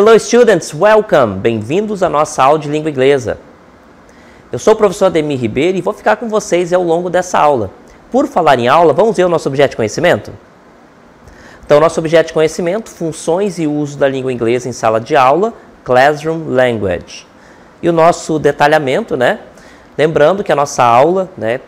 Hello students, welcome! Bem-vindos à nossa aula de língua inglesa. Eu sou o professor Ademir Ribeiro e vou ficar com vocês ao longo dessa aula. Por falar em aula, vamos ver o nosso objeto de conhecimento? Então, nosso objeto de conhecimento, funções e uso da língua inglesa em sala de aula, Classroom Language. E o nosso detalhamento, né? Lembrando que a nossa aula, né,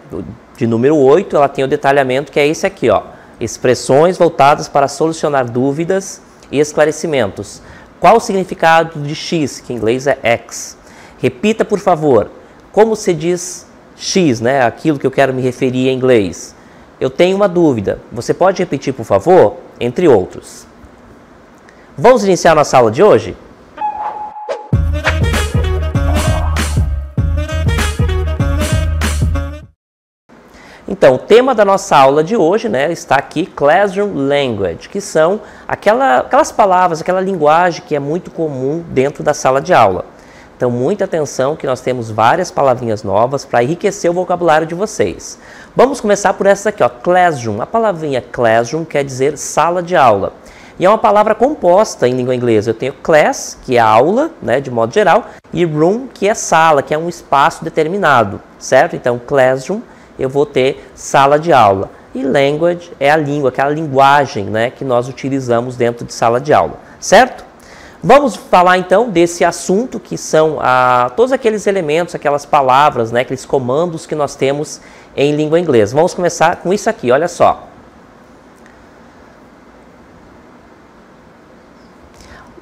de número 8, ela tem o detalhamento que é esse aqui, ó. Expressões voltadas para solucionar dúvidas e esclarecimentos. Qual o significado de X, que em inglês é X? Repita, por favor, como se diz X, né? Aquilo que eu quero me referir em inglês. Eu tenho uma dúvida. Você pode repetir, por favor? Entre outros. Vamos iniciar nossa aula de hoje? Então, o tema da nossa aula de hoje, né, está aqui, Classroom Language, que são aquelas palavras, aquela linguagem que é muito comum dentro da sala de aula. Então, muita atenção que nós temos várias palavrinhas novas para enriquecer o vocabulário de vocês. Vamos começar por essa aqui, ó, Classroom. A palavrinha Classroom quer dizer sala de aula. E é uma palavra composta em língua inglesa. Eu tenho class, que é aula, né, de modo geral, e room, que é sala, que é um espaço determinado, certo? Então, Classroom, eu vou ter sala de aula. E language é a língua, aquela linguagem, né, que nós utilizamos dentro de sala de aula, certo? Vamos falar então desse assunto que são todos aqueles elementos, aquelas palavras, né, aqueles comandos que nós temos em língua inglesa. Vamos começar com isso aqui, olha só.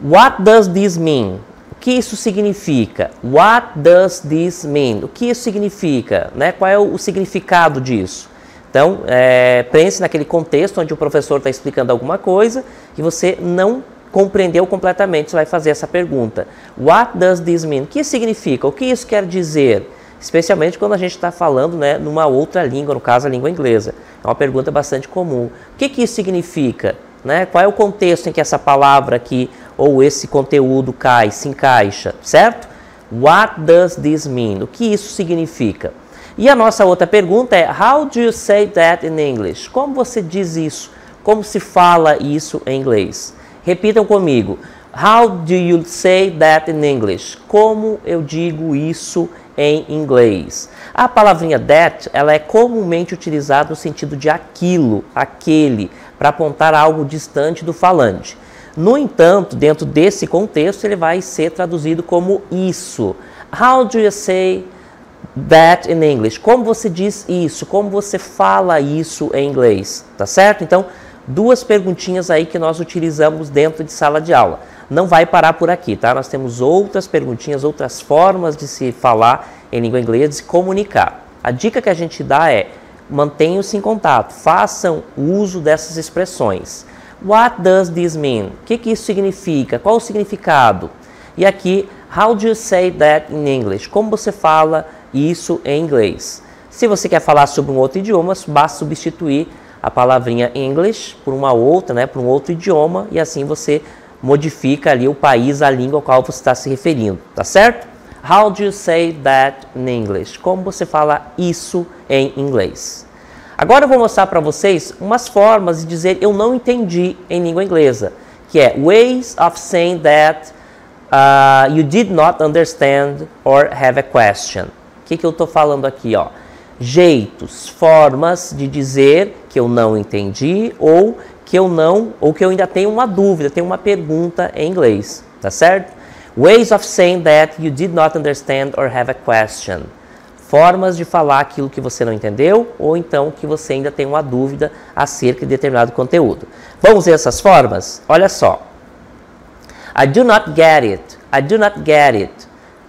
What does this mean? O que isso significa? What does this mean? O que isso significa? Né? Qual é o significado disso? Então, pense naquele contexto onde o professor está explicando alguma coisa e você não compreendeu completamente, você vai fazer essa pergunta. What does this mean? O que isso significa? O que isso quer dizer? Especialmente quando a gente está falando, né, numa outra língua, no caso a língua inglesa. É uma pergunta bastante comum. O que isso significa? Né? Qual é o contexto em que essa palavra aqui ou esse conteúdo se encaixa, certo? What does this mean? O que isso significa? E a nossa outra pergunta é How do you say that in English? Como você diz isso? Como se fala isso em inglês? Repitam comigo. How do you say that in English? Como eu digo isso em inglês? A palavrinha that, ela é comumente utilizada no sentido de aquilo, aquele, para apontar algo distante do falante. No entanto, dentro desse contexto, ele vai ser traduzido como isso. How do you say that in English? Como você diz isso? Como você fala isso em inglês? Tá certo? Então, duas perguntinhas aí que nós utilizamos dentro de sala de aula. Não vai parar por aqui, tá? Nós temos outras perguntinhas, outras formas de se falar em língua inglesa, de se comunicar. A dica que a gente dá é mantenham-se em contato, façam uso dessas expressões. What does this mean? O que isso significa? Qual o significado? E aqui, how do you say that in English? Como você fala isso em inglês? Se você quer falar sobre um outro idioma, basta substituir a palavrinha English por uma outra, né, por um outro idioma, e assim você modifica ali o país, a língua ao qual você está se referindo, tá certo? How do you say that in English? Como você fala isso em inglês? Agora eu vou mostrar para vocês umas formas de dizer eu não entendi em língua inglesa, que é ways of saying that you did not understand or have a question. O que eu estou falando aqui, ó? Jeitos, formas de dizer que eu não entendi ou que eu ainda tenho uma dúvida, tenho uma pergunta em inglês, tá certo? Ways of saying that you did not understand or have a question. Formas de falar aquilo que você não entendeu ou então que você ainda tem uma dúvida acerca de determinado conteúdo. Vamos ver essas formas? Olha só. I do not get it. I do not get it.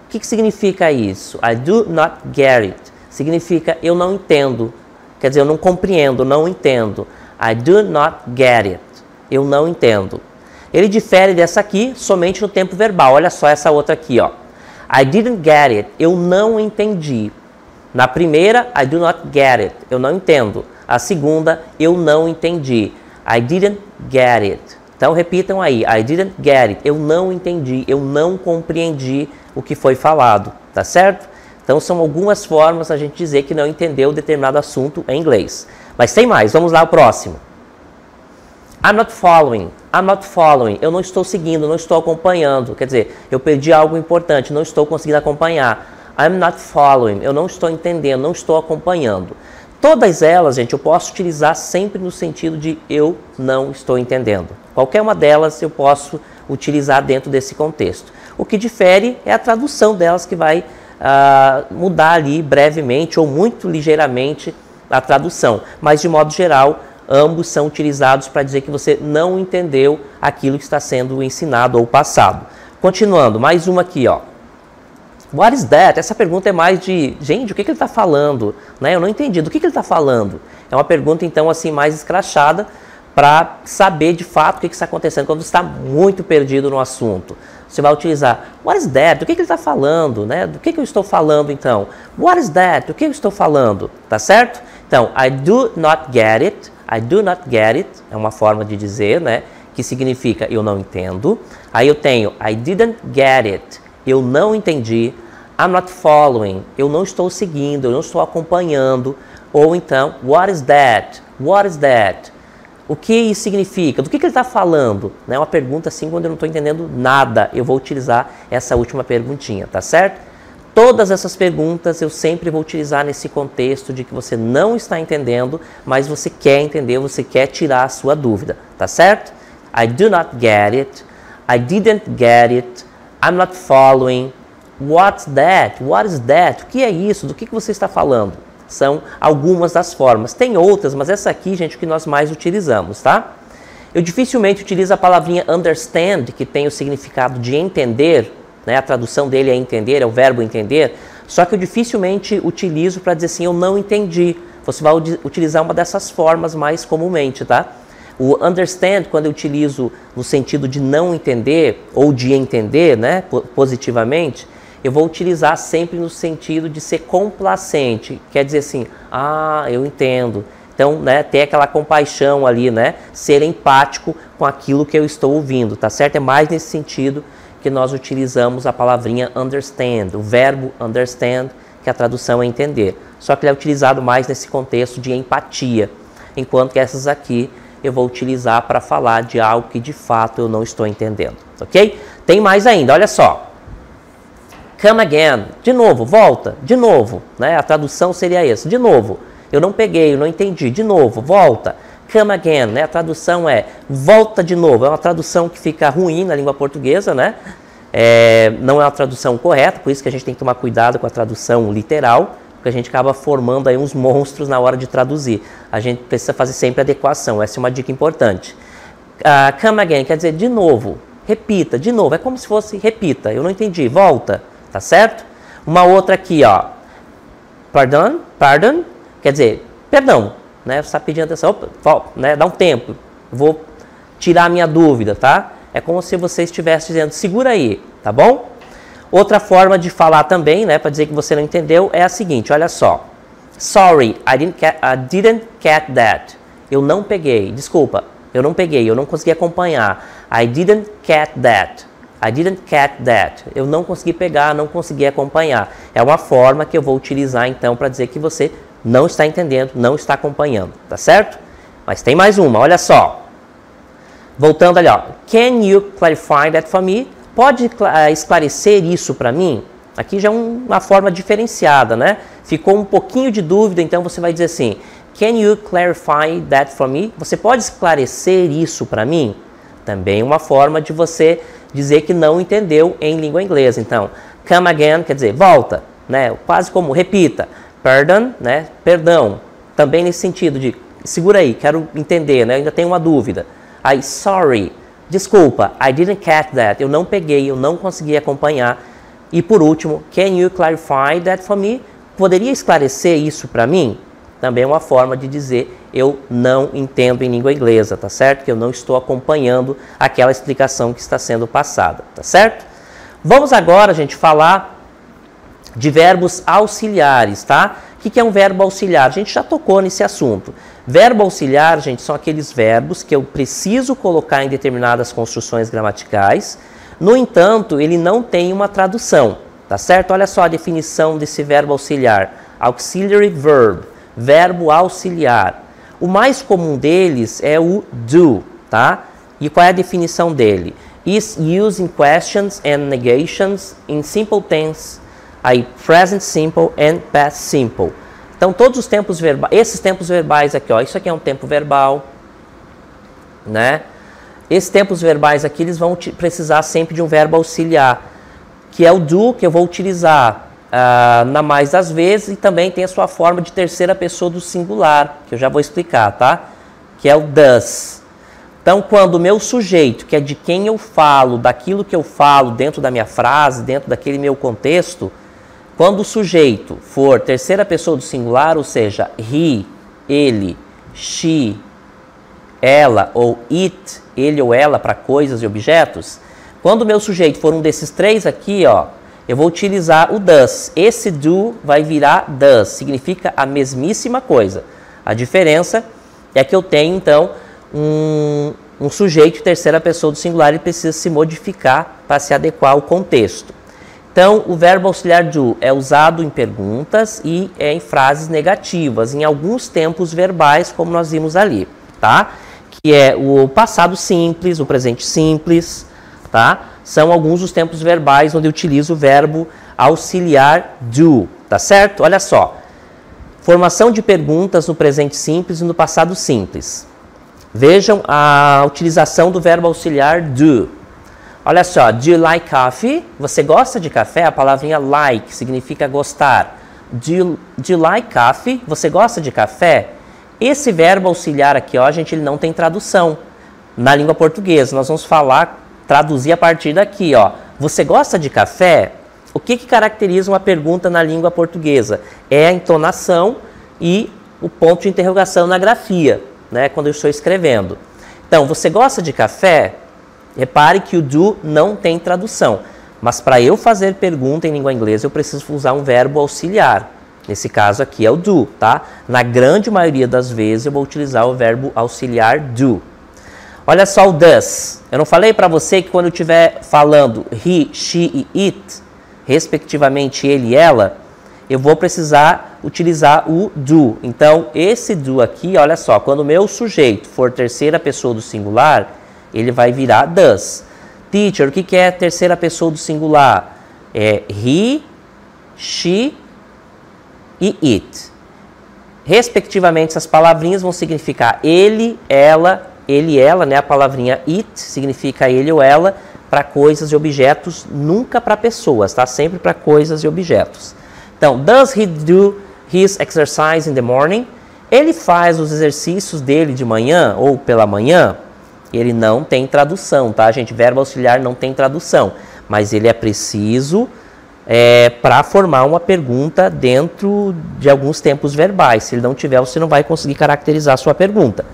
O que significa isso? I do not get it. Significa eu não entendo. Quer dizer, eu não compreendo, não entendo. I do not get it. Eu não entendo. Ele difere dessa aqui somente no tempo verbal. Olha só essa outra aqui, ó. I didn't get it. Eu não entendi. Na primeira, I do not get it. Eu não entendo. A segunda, eu não entendi. I didn't get it. Então, repitam aí. I didn't get it. Eu não entendi. Eu não compreendi o que foi falado. Tá certo? Então, são algumas formas a gente dizer que não entendeu determinado assunto em inglês. Mas tem mais. Vamos lá, o próximo. I'm not following. I'm not following. Eu não estou seguindo, não estou acompanhando. Quer dizer, eu perdi algo importante, não estou conseguindo acompanhar. I'm not following. Eu não estou entendendo, não estou acompanhando. Todas elas, gente, eu posso utilizar sempre no sentido de eu não estou entendendo. Qualquer uma delas eu posso utilizar dentro desse contexto. O que difere é a tradução delas que vai mudar ali brevemente ou muito ligeiramente a tradução. Mas, de modo geral, ambos são utilizados para dizer que você não entendeu aquilo que está sendo ensinado ou passado. Continuando, mais uma aqui, ó. What is that? Essa pergunta é mais de, gente, o que ele está falando? Né? Eu não entendi, do que ele está falando? É uma pergunta, então, assim, mais escrachada para saber, de fato, o que está acontecendo quando você está muito perdido no assunto. Você vai utilizar, what is that? Do que ele está falando? Né? Do que eu estou falando, então? What is that? Do que eu estou falando? Tá certo? Então, I do not get it. I do not get it. É uma forma de dizer, né? Que significa eu não entendo. Aí eu tenho, I didn't get it. Eu não entendi. I'm not following. Eu não estou seguindo, eu não estou acompanhando. Ou então, what is that? What is that? O que isso significa? Do que ele está falando? É uma pergunta assim, quando eu não estou entendendo nada, eu vou utilizar essa última perguntinha, tá certo? Todas essas perguntas eu sempre vou utilizar nesse contexto de que você não está entendendo, mas você quer entender, você quer tirar a sua dúvida, tá certo? I do not get it. I didn't get it. I'm not following. What's that? What is that? O que é isso? Do que você está falando? São algumas das formas. Tem outras, mas essa aqui, gente, é o que nós mais utilizamos, tá? Eu dificilmente utilizo a palavrinha understand, que tem o significado de entender, né? A tradução dele é entender, é o verbo entender, só que eu dificilmente utilizo para dizer assim, eu não entendi. Você vai utilizar uma dessas formas mais comumente, tá? O understand, quando eu utilizo no sentido de não entender, ou de entender, né, positivamente, eu vou utilizar sempre no sentido de ser complacente, quer dizer assim, eu entendo. Então, né, ter aquela compaixão ali, né, ser empático com aquilo que eu estou ouvindo, tá certo? É mais nesse sentido que nós utilizamos a palavrinha understand, o verbo understand, que a tradução é entender. Só que ele é utilizado mais nesse contexto de empatia, enquanto que essas aqui eu vou utilizar para falar de algo que de fato eu não estou entendendo, ok? Tem mais ainda, olha só. Come again, de novo, volta, de novo, né? A tradução seria essa, de novo. Eu não peguei, eu não entendi, de novo, volta. Come again, né? A tradução é volta de novo. É uma tradução que fica ruim na língua portuguesa, né? Não é uma tradução correta, por isso que a gente tem que tomar cuidado com a tradução literal, porque a gente acaba formando aí uns monstros na hora de traduzir. A gente precisa fazer sempre adequação, essa é uma dica importante. Come again quer dizer de novo, repita, de novo. É como se fosse repita, eu não entendi, volta. Tá certo? Uma outra aqui, ó. Pardon, quer dizer, perdão, né? Você está pedindo atenção, né? Dá um tempo, vou tirar a minha dúvida, tá? É como se você estivesse dizendo, segura aí, tá bom? Outra forma de falar também, né? Para dizer que você não entendeu, é a seguinte, olha só. Sorry, I didn't get that. Eu não peguei, desculpa, eu não peguei, eu não consegui acompanhar. I didn't get that. I didn't catch that. Eu não consegui pegar, não consegui acompanhar. É uma forma que eu vou utilizar, então, para dizer que você não está entendendo, não está acompanhando, tá certo? Mas tem mais uma, olha só. Voltando ali, ó. Can you clarify that for me? Pode esclarecer isso para mim? Aqui já é uma forma diferenciada, né? Ficou um pouquinho de dúvida, então você vai dizer assim, can you clarify that for me? Você pode esclarecer isso para mim? Também uma forma de você dizer que não entendeu em língua inglesa. Então, come again quer dizer volta, né? Quase como repita. Pardon, né? Perdão. Também nesse sentido de segura aí, quero entender, né? Eu ainda tenho uma dúvida. Aí, sorry, desculpa, I didn't catch that. Eu não peguei, eu não consegui acompanhar. E por último, can you clarify that for me? Poderia esclarecer isso para mim? Também é uma forma de dizer eu não entendo em língua inglesa, tá certo? Que eu não estou acompanhando aquela explicação que está sendo passada, tá certo? Vamos agora, gente, falar de verbos auxiliares, tá? O que é um verbo auxiliar? A gente já tocou nesse assunto. Verbo auxiliar, gente, são aqueles verbos que eu preciso colocar em determinadas construções gramaticais. No entanto, ele não tem uma tradução, tá certo? Olha só a definição desse verbo auxiliar. Auxiliary verb, verbo auxiliar. O mais comum deles é o do, tá? E qual é a definição dele? Is used in questions and negations in simple tense, aí present simple and past simple. Então todos os tempos verbais, esses tempos verbais aqui, ó, isso aqui é um tempo verbal, né? Esses tempos verbais aqui, eles vão precisar sempre de um verbo auxiliar, que é o do, que eu vou utilizar na mais das vezes, e também tem a sua forma de terceira pessoa do singular, que eu já vou explicar, tá? Que é o does. Então, quando o meu sujeito, que é de quem eu falo, daquilo que eu falo dentro da minha frase, dentro daquele meu contexto, quando o sujeito for terceira pessoa do singular, ou seja, he, ele, she, ela ou it, ele ou ela para coisas e objetos, quando o meu sujeito for um desses três aqui, ó, eu vou utilizar o does. Esse do vai virar does, significa a mesmíssima coisa. A diferença é que eu tenho, então, um sujeito de terceira pessoa do singular, ele precisa se modificar para se adequar ao contexto. Então, o verbo auxiliar do é usado em perguntas e em frases negativas, em alguns tempos verbais, como nós vimos ali, tá? Que é o passado simples, o presente simples, tá? São alguns dos tempos verbais onde eu utilizo o verbo auxiliar do, tá certo? Olha só, formação de perguntas no presente simples e no passado simples. Vejam a utilização do verbo auxiliar do. Olha só, do you like coffee? Você gosta de café? A palavrinha like significa gostar. Do you like coffee? Você gosta de café? Esse verbo auxiliar aqui, ó, gente, ele não tem tradução na língua portuguesa. Nós vamos traduzir a partir daqui, ó. Você gosta de café? O que caracteriza uma pergunta na língua portuguesa? É a entonação e o ponto de interrogação na grafia, né, quando eu estou escrevendo. Então, você gosta de café? Repare que o do não tem tradução. Mas para eu fazer pergunta em língua inglesa, eu preciso usar um verbo auxiliar. Nesse caso aqui é o do, tá? Na grande maioria das vezes eu vou utilizar o verbo auxiliar do. Olha só o does. Eu não falei para você que quando eu estiver falando he, she e it, respectivamente ele e ela, eu vou precisar utilizar o do. Então, esse do aqui, olha só, quando o meu sujeito for terceira pessoa do singular, ele vai virar does. Teacher, o que é terceira pessoa do singular? É he, she e it. Respectivamente, essas palavrinhas vão significar ele, ela, né? A palavrinha it significa ele ou ela para coisas e objetos, nunca para pessoas, tá? Sempre para coisas e objetos. Então, does he do his exercise in the morning? Ele faz os exercícios dele de manhã ou pela manhã? Ele não tem tradução, tá, gente? Verbo auxiliar não tem tradução, mas ele é preciso para formar uma pergunta dentro de alguns tempos verbais. Se ele não tiver, você não vai conseguir caracterizar a sua pergunta.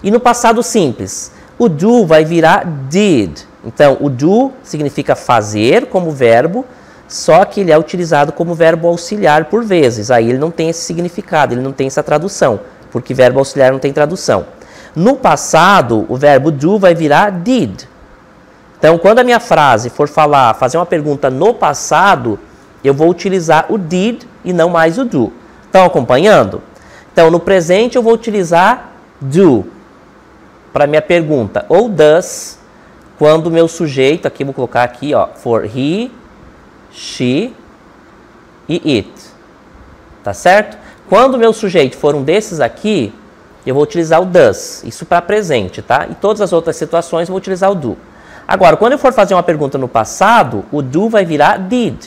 E no passado simples, o do vai virar did. Então, o do significa fazer como verbo, só que ele é utilizado como verbo auxiliar por vezes. Aí ele não tem esse significado, ele não tem essa tradução, porque verbo auxiliar não tem tradução. No passado, o verbo do vai virar did. Então, quando a minha frase for fazer uma pergunta no passado, eu vou utilizar o did e não mais o do. Estão acompanhando? Então, no presente, eu vou utilizar do para minha pergunta, ou does, quando o meu sujeito, aqui vou colocar aqui, ó, for he, she e it. Tá certo? Quando o meu sujeito for um desses aqui, eu vou utilizar o does, isso para presente, tá? E todas as outras situações eu vou utilizar o do. Agora, quando eu for fazer uma pergunta no passado, o do vai virar did,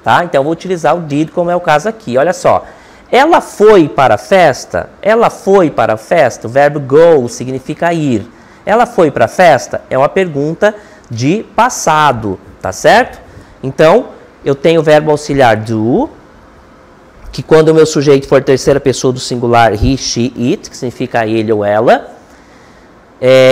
tá? Então eu vou utilizar o did, como é o caso aqui. Olha só. Ela foi para a festa? Ela foi para a festa? O verbo go significa ir. Ela foi para a festa? É uma pergunta de passado, tá certo? Então, eu tenho o verbo auxiliar do, que quando o meu sujeito for terceira pessoa do singular, he, she, it, que significa ele ou ela,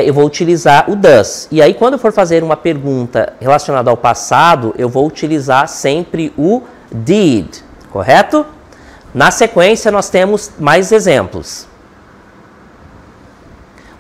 eu vou utilizar o does. E aí, quando eu for fazer uma pergunta relacionada ao passado, eu vou utilizar sempre o did, correto? Na sequência, nós temos mais exemplos.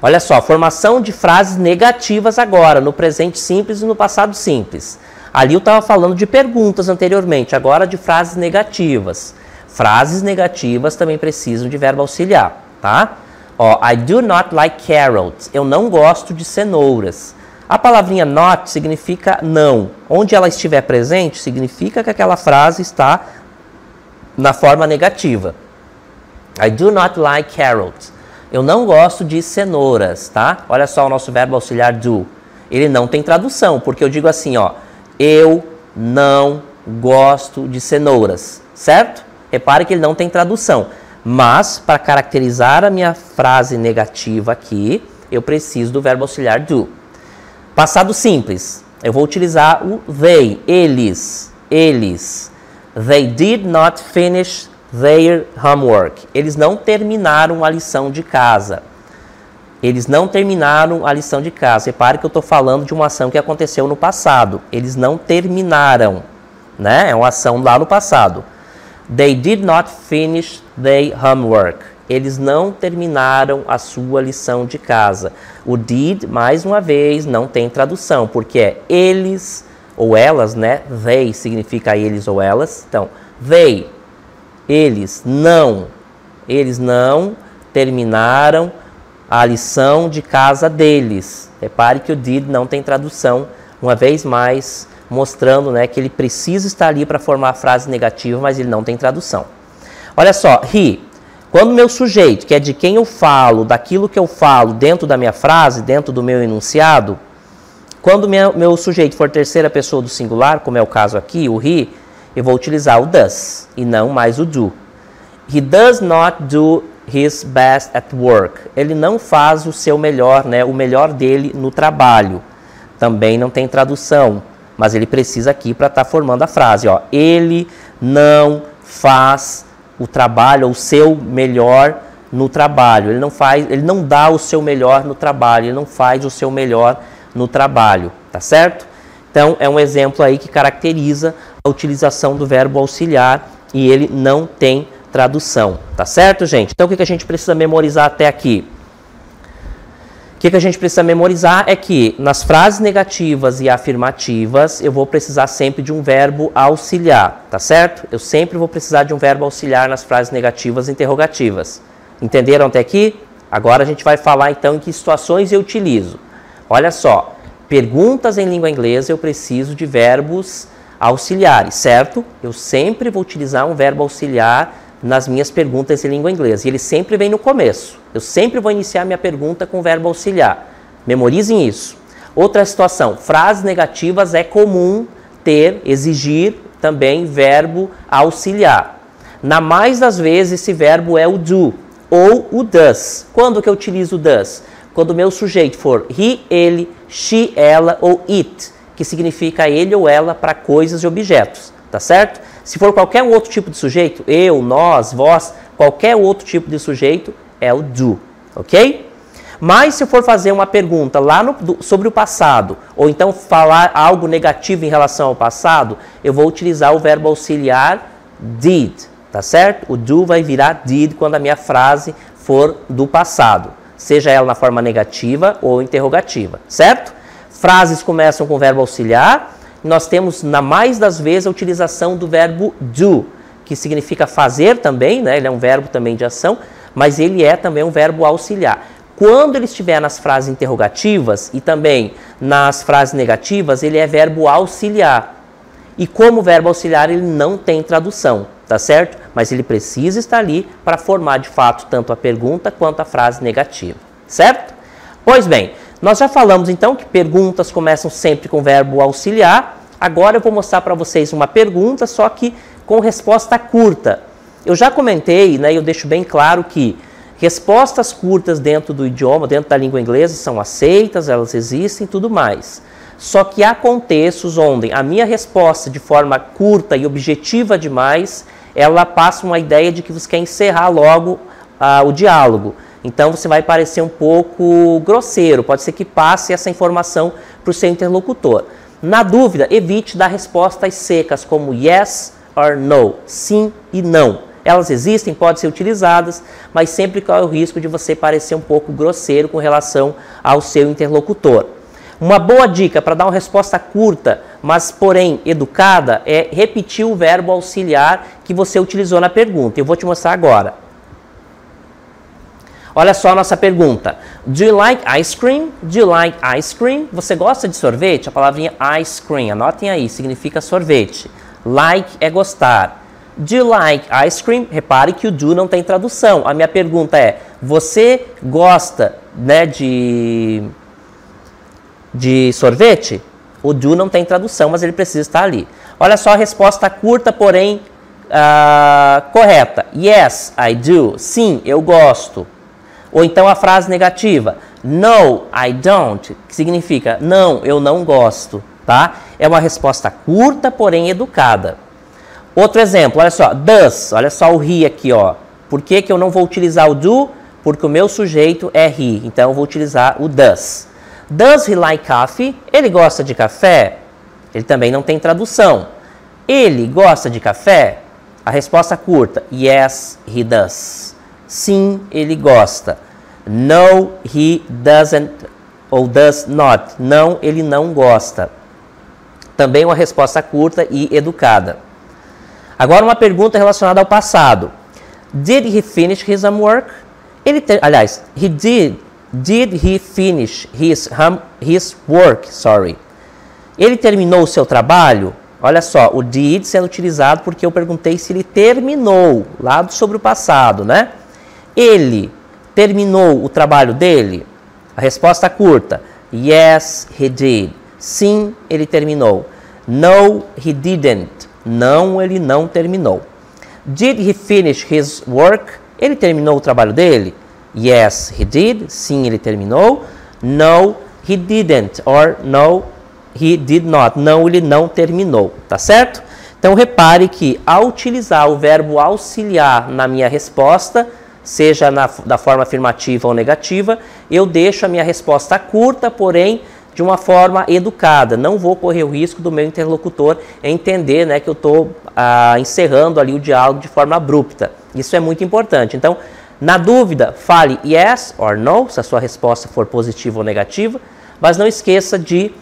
Olha só, formação de frases negativas agora, no presente simples e no passado simples. Ali eu estava falando de perguntas anteriormente, agora de frases negativas. Frases negativas também precisam de verbo auxiliar, tá? Ó, I do not like carrots. Eu não gosto de cenouras. A palavrinha not significa não. Onde ela estiver presente, significa que aquela frase está na forma negativa. I do not like carrots. Eu não gosto de cenouras, tá? Olha só o nosso verbo auxiliar do. Ele não tem tradução, porque eu digo assim, ó. Eu não gosto de cenouras, certo? Repare que ele não tem tradução. Mas, para caracterizar a minha frase negativa aqui, eu preciso do verbo auxiliar do. Passado simples. Eu vou utilizar o they, eles. They did not finish their homework. Eles não terminaram a lição de casa. Eles não terminaram a lição de casa. Repare que eu estou falando de uma ação que aconteceu no passado. Eles não terminaram, né? É uma ação lá no passado. They did not finish their homework. Eles não terminaram a sua lição de casa. O did, mais uma vez, não tem tradução, porque é eles ou elas, né? They significa eles ou elas. Então, they, eles não terminaram a lição de casa deles. Repare que o did não tem tradução, uma vez mais, mostrando, né, que ele precisa estar ali para formar a frase negativa, mas ele não tem tradução. Olha só, he. Quando o meu sujeito, que é de quem eu falo, daquilo que eu falo dentro da minha frase, dentro do meu enunciado, quando meu sujeito for terceira pessoa do singular, como é o caso aqui, o he, eu vou utilizar o does e não mais o do. He does not do his best at work. Ele não faz o seu melhor, né, o melhor dele no trabalho. Também não tem tradução, mas ele precisa aqui para estar formando a frase. Ó. Ele não faz o trabalho, ou o seu melhor no trabalho. Ele não dá o seu melhor no trabalho, ele não faz o seu melhor no trabalho, tá certo? Então, é um exemplo aí que caracteriza a utilização do verbo auxiliar e ele não tem tradução, tá certo, gente? Então, o que a gente precisa memorizar até aqui? O que a gente precisa memorizar é que nas frases negativas e afirmativas eu vou precisar sempre de um verbo auxiliar, tá certo? Eu sempre vou precisar de um verbo auxiliar nas frases negativas e interrogativas. Entenderam até aqui? Agora a gente vai falar então em que situações eu utilizo. Olha só, perguntas em língua inglesa eu preciso de verbos auxiliares, certo? Eu sempre vou utilizar um verbo auxiliar nas minhas perguntas em língua inglesa. E ele sempre vem no começo. Eu sempre vou iniciar minha pergunta com o verbo auxiliar. Memorizem isso. Outra situação, frases negativas é comum exigir também verbo auxiliar. Na mais das vezes esse verbo é o do ou o does. Quando que eu utilizo o does? Quando o meu sujeito for he, ele, she, ela ou it, que significa ele ou ela para coisas e objetos, tá certo? Se for qualquer outro tipo de sujeito, eu, nós, vós, qualquer outro tipo de sujeito é o do, ok? Mas se eu for fazer uma pergunta lá sobre o passado, ou então falar algo negativo em relação ao passado, eu vou utilizar o verbo auxiliar did, tá certo? O do vai virar did quando a minha frase for do passado, seja ela na forma negativa ou interrogativa, certo? Frases começam com o verbo auxiliar. Nós temos, na mais das vezes, a utilização do verbo do, que significa fazer também, né? Ele é um verbo também de ação, mas ele é também um verbo auxiliar. Quando ele estiver nas frases interrogativas e também nas frases negativas, ele é verbo auxiliar. E como verbo auxiliar, ele não tem tradução, tá certo? Mas ele precisa estar ali para formar, de fato, tanto a pergunta quanto a frase negativa, certo? Pois bem, nós já falamos, então, que perguntas começam sempre com verbo auxiliar. Agora eu vou mostrar para vocês uma pergunta, só que com resposta curta. Eu já comentei, né, eu deixo bem claro que respostas curtas dentro do idioma, dentro da língua inglesa, são aceitas, elas existem e tudo mais. Só que há contextos onde a minha resposta de forma curta e objetiva demais, ela passa uma ideia de que você quer encerrar logo o diálogo. Então você vai parecer um pouco grosseiro, pode ser que passe essa informação para o seu interlocutor. Na dúvida, evite dar respostas secas como yes or no, sim e não. Elas existem, podem ser utilizadas, mas sempre corre o risco de você parecer um pouco grosseiro com relação ao seu interlocutor. Uma boa dica para dar uma resposta curta, mas porém educada, é repetir o verbo auxiliar que você utilizou na pergunta. Eu vou te mostrar agora. Olha só a nossa pergunta. Do you like ice cream? Do you like ice cream? Você gosta de sorvete? A palavrinha ice cream, anotem aí, significa sorvete. Like é gostar. Do you like ice cream? Repare que o do não tem tradução. A minha pergunta é, você gosta, né, de sorvete? O do não tem tradução, mas ele precisa estar ali. Olha só a resposta curta, porém correta. Yes, I do. Sim, eu gosto. Ou então a frase negativa. No, I don't. Que significa, não, eu não gosto. Tá? É uma resposta curta, porém educada. Outro exemplo, olha só. Does. Olha só o he aqui, ó. Por que que eu não vou utilizar o do? Porque o meu sujeito é he. Então eu vou utilizar o does. Does he like coffee? Ele gosta de café? Ele também não tem tradução. Ele gosta de café? A resposta curta. Yes, he does. Sim, ele gosta. No, he doesn't ou does not. Não, ele não gosta. Também uma resposta curta e educada. Agora uma pergunta relacionada ao passado. Did he finish his homework? Aliás, did he finish his work? Sorry. Ele terminou o seu trabalho? Olha só, o did sendo utilizado porque eu perguntei se ele terminou, lá sobre o passado, né? Ele terminou o trabalho dele? A resposta curta. Yes, he did. Sim, ele terminou. No, he didn't. Não, ele não terminou. Did he finish his work? Ele terminou o trabalho dele? Yes, he did. Sim, ele terminou. No, he didn't. Or no, he did not. Não, ele não terminou. Tá certo? Então, repare que ao utilizar o verbo auxiliar na minha resposta, seja da forma afirmativa ou negativa, eu deixo a minha resposta curta, porém de uma forma educada. Não vou correr o risco do meu interlocutor entender, né, que eu estou encerrando ali o diálogo de forma abrupta. Isso é muito importante. Então, na dúvida, fale yes or no, se a sua resposta for positiva ou negativa, mas não esqueça de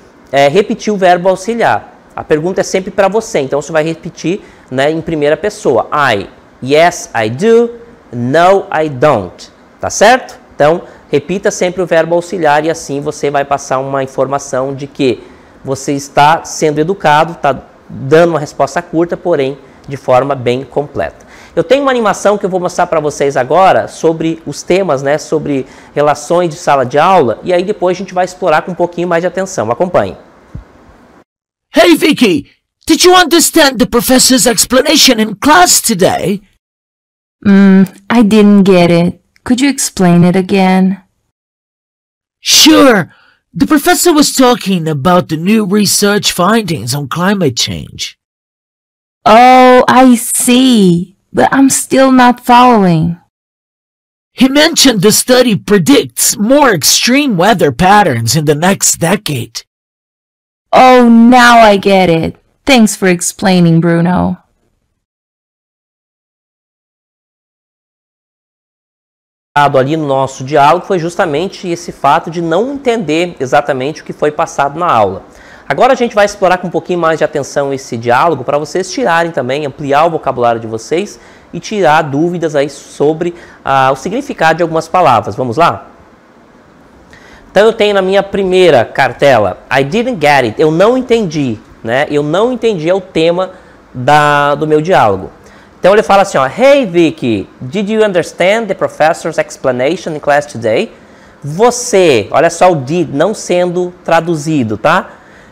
repetir o verbo auxiliar. A pergunta é sempre para você, então você vai repetir, né, em primeira pessoa. Yes, I do. No, I don't. Tá certo? Então, repita sempre o verbo auxiliar e assim você vai passar uma informação de que você está sendo educado, está dando uma resposta curta, porém de forma bem completa. Eu tenho uma animação que eu vou mostrar para vocês agora sobre os temas, né, sobre relações de sala de aula, e aí depois a gente vai explorar com um pouquinho mais de atenção. Acompanhe. Hey Vicky, did you understand the professor's explanation in class today? I didn't get it. Could you explain it again? Sure. The professor was talking about the new research findings on climate change. Oh, I see. But I'm still not following. He mentioned the study predicts more extreme weather patterns in the next decade. Oh, now I get it. Thanks for explaining, Bruno. Ali no nosso diálogo foi justamente esse fato de não entender exatamente o que foi passado na aula. Agora a gente vai explorar com um pouquinho mais de atenção esse diálogo para vocês tirarem também, ampliar o vocabulário de vocês e tirar dúvidas aí sobre o significado de algumas palavras. Vamos lá? Então eu tenho na minha primeira cartela, I didn't get it, eu não entendi, né? Eu não entendi é o tema do meu diálogo. Então ele fala assim, ó, Hey Vicky, did you understand the professor's explanation in class today? Você, olha só o did não sendo traduzido, tá?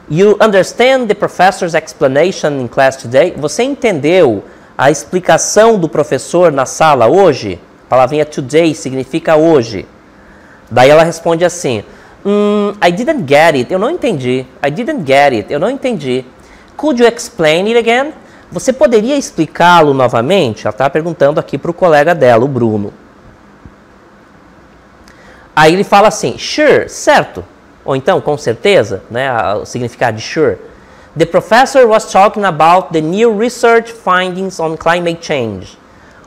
You understand the professor's explanation in class today? Você entendeu a explicação do professor na sala hoje? A palavrinha today significa hoje. Daí ela responde assim, I didn't get it, eu não entendi. I didn't get it, eu não entendi. Could you explain it again? Você poderia explicá-lo novamente? Ela está perguntando aqui para o colega dela, o Bruno. Aí ele fala assim, sure, certo. Ou então, com certeza, né, o significado de sure. The professor was talking about the new research findings on climate change.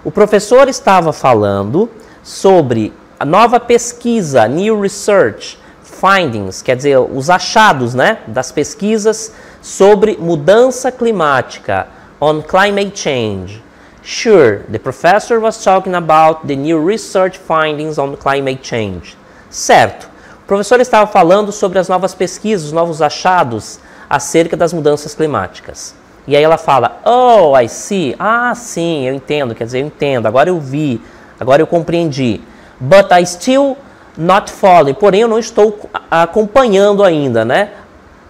O professor estava falando sobre a nova pesquisa, new research findings, quer dizer, os achados, né, das pesquisas sobre mudança climática. On climate change. Sure, the professor was talking about the new research findings on climate change. Certo, o professor estava falando sobre as novas pesquisas, os novos achados acerca das mudanças climáticas. E aí ela fala, oh, I see. Ah, sim, eu entendo, quer dizer, eu entendo, agora eu vi, agora eu compreendi. But I still not following, porém eu não estou acompanhando ainda, né?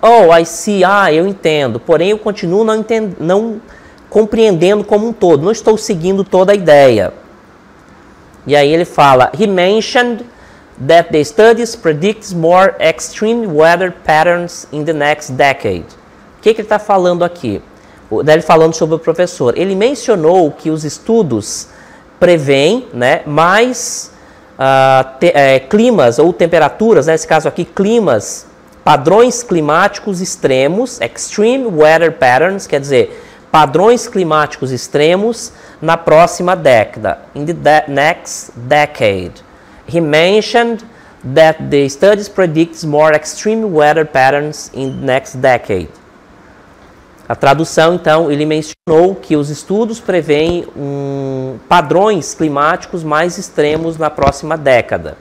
Oh, I see, ah, eu entendo, porém eu continuo não compreendendo como um todo, não estou seguindo toda a ideia. E aí ele fala, he mentioned that the studies predicts more extreme weather patterns in the next decade. O que ele está falando aqui? Ele falando sobre o professor. Ele mencionou que os estudos prevêem, né, mais climas ou temperaturas, nesse caso aqui, climas, padrões climáticos extremos, extreme weather patterns, quer dizer, padrões climáticos extremos na próxima década, in the next decade. He mentioned that the studies predicts more extreme weather patterns in the next decade. A tradução, então, ele mencionou que os estudos preveem padrões climáticos mais extremos na próxima década.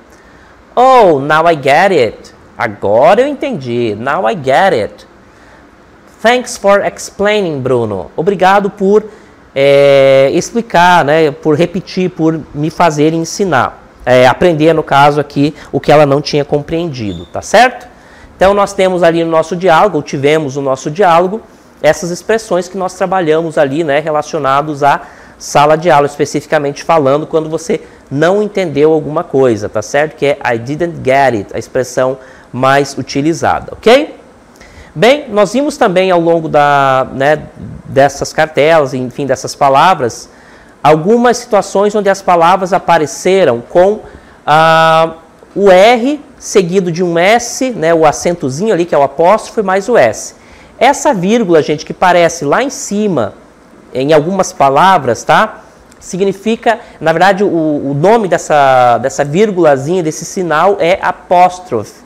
Oh, now I get it. Agora eu entendi. Now I get it. Thanks for explaining, Bruno. Obrigado por explicar, né, por repetir, por me fazer ensinar. Aprender, no caso aqui, o que ela não tinha compreendido, tá certo? Então, nós temos ali no nosso diálogo, ou tivemos no nosso diálogo, essas expressões que nós trabalhamos ali, né, relacionados à sala de aula, especificamente falando quando você não entendeu alguma coisa, tá certo? Que é I didn't get it, a expressão mais utilizada, ok? Bem, nós vimos também ao longo dessas cartelas, enfim, dessas palavras, algumas situações onde as palavras apareceram com o R seguido de um S, né, o acentozinho ali, que é o apóstrofe, mais o S. Essa vírgula, gente, que parece lá em cima, em algumas palavras, tá? Significa, na verdade, o nome dessa vírgulazinha, desse sinal, é apóstrofe.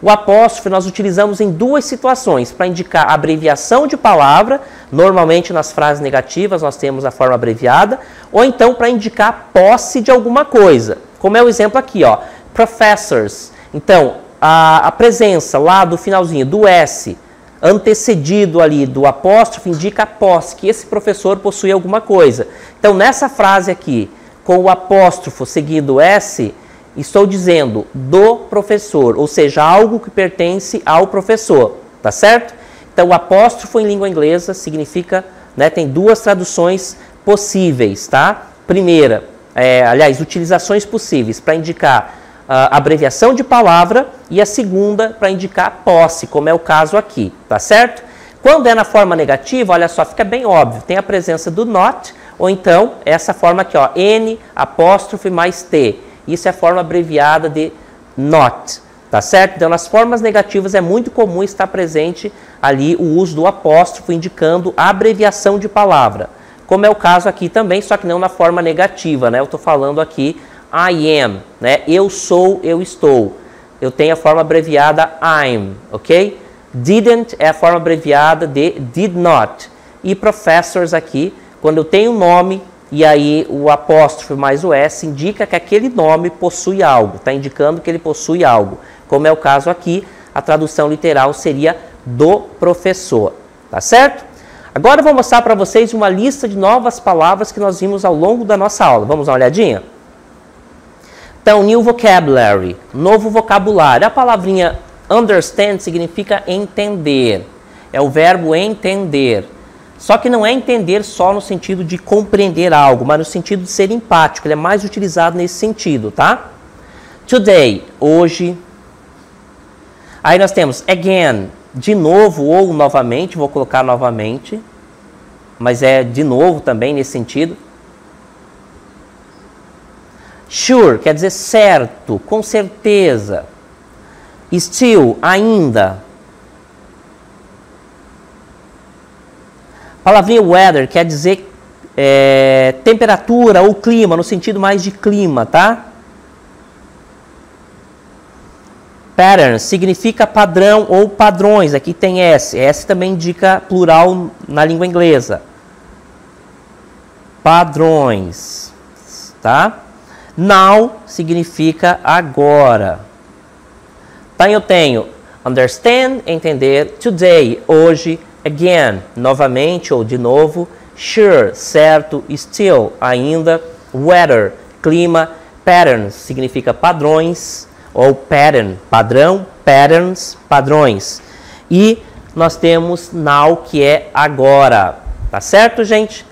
O apóstrofe nós utilizamos em duas situações, para indicar abreviação de palavra, normalmente nas frases negativas nós temos a forma abreviada, ou então para indicar posse de alguma coisa, como é o exemplo aqui, ó, professors. Então, a presença lá do finalzinho do S, antecedido ali do apóstrofe, indica a posse, que esse professor possui alguma coisa. Então, nessa frase aqui, com o apóstrofo seguido S, estou dizendo do professor, ou seja, algo que pertence ao professor, tá certo? Então, o apóstrofo em língua inglesa significa, né, tem duas traduções possíveis, tá? Primeira, utilizações possíveis para indicar abreviação de palavra, e a segunda para indicar posse, como é o caso aqui, tá certo? Quando é na forma negativa, olha só, fica bem óbvio, tem a presença do not, ou então essa forma aqui, ó, N, apóstrofe mais T. Isso é a forma abreviada de not, tá certo? Então, nas formas negativas é muito comum estar presente ali o uso do apóstrofo indicando a abreviação de palavra, como é o caso aqui também, só que não na forma negativa, né? Eu estou falando aqui I am, né? Eu sou, eu estou. Eu tenho a forma abreviada I'm, ok? Didn't é a forma abreviada de did not. E professors aqui, quando eu tenho um nome e aí o apóstrofe mais o S indica que aquele nome possui algo, está indicando que ele possui algo. Como é o caso aqui, a tradução literal seria do professor, tá certo? Agora eu vou mostrar para vocês uma lista de novas palavras que nós vimos ao longo da nossa aula. Vamos dar uma olhadinha? Então, new vocabulary, novo vocabulário. A palavrinha understand significa entender. É o verbo entender. Só que não é entender só no sentido de compreender algo, mas no sentido de ser empático. Ele é mais utilizado nesse sentido, tá? Today, hoje. Aí nós temos again, de novo ou novamente. Vou colocar novamente, mas é de novo também nesse sentido. Sure, quer dizer certo, com certeza. Still, ainda. A palavrinha weather quer dizer temperatura ou clima, no sentido mais de clima, tá? Pattern significa padrão ou padrões, aqui tem S. S também indica plural na língua inglesa. padrões, tá? Now significa agora. Então eu tenho understand, entender, today, hoje, again, novamente ou de novo, sure, certo, still, ainda, weather, clima, patterns significa padrões, ou pattern, padrão, patterns, padrões. E nós temos now, que é agora, tá certo, gente?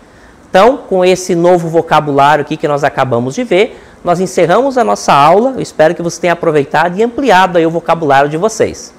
Então, com esse novo vocabulário aqui que nós acabamos de ver, nós encerramos a nossa aula. Eu espero que você tenha aproveitado e ampliado aí o vocabulário de vocês.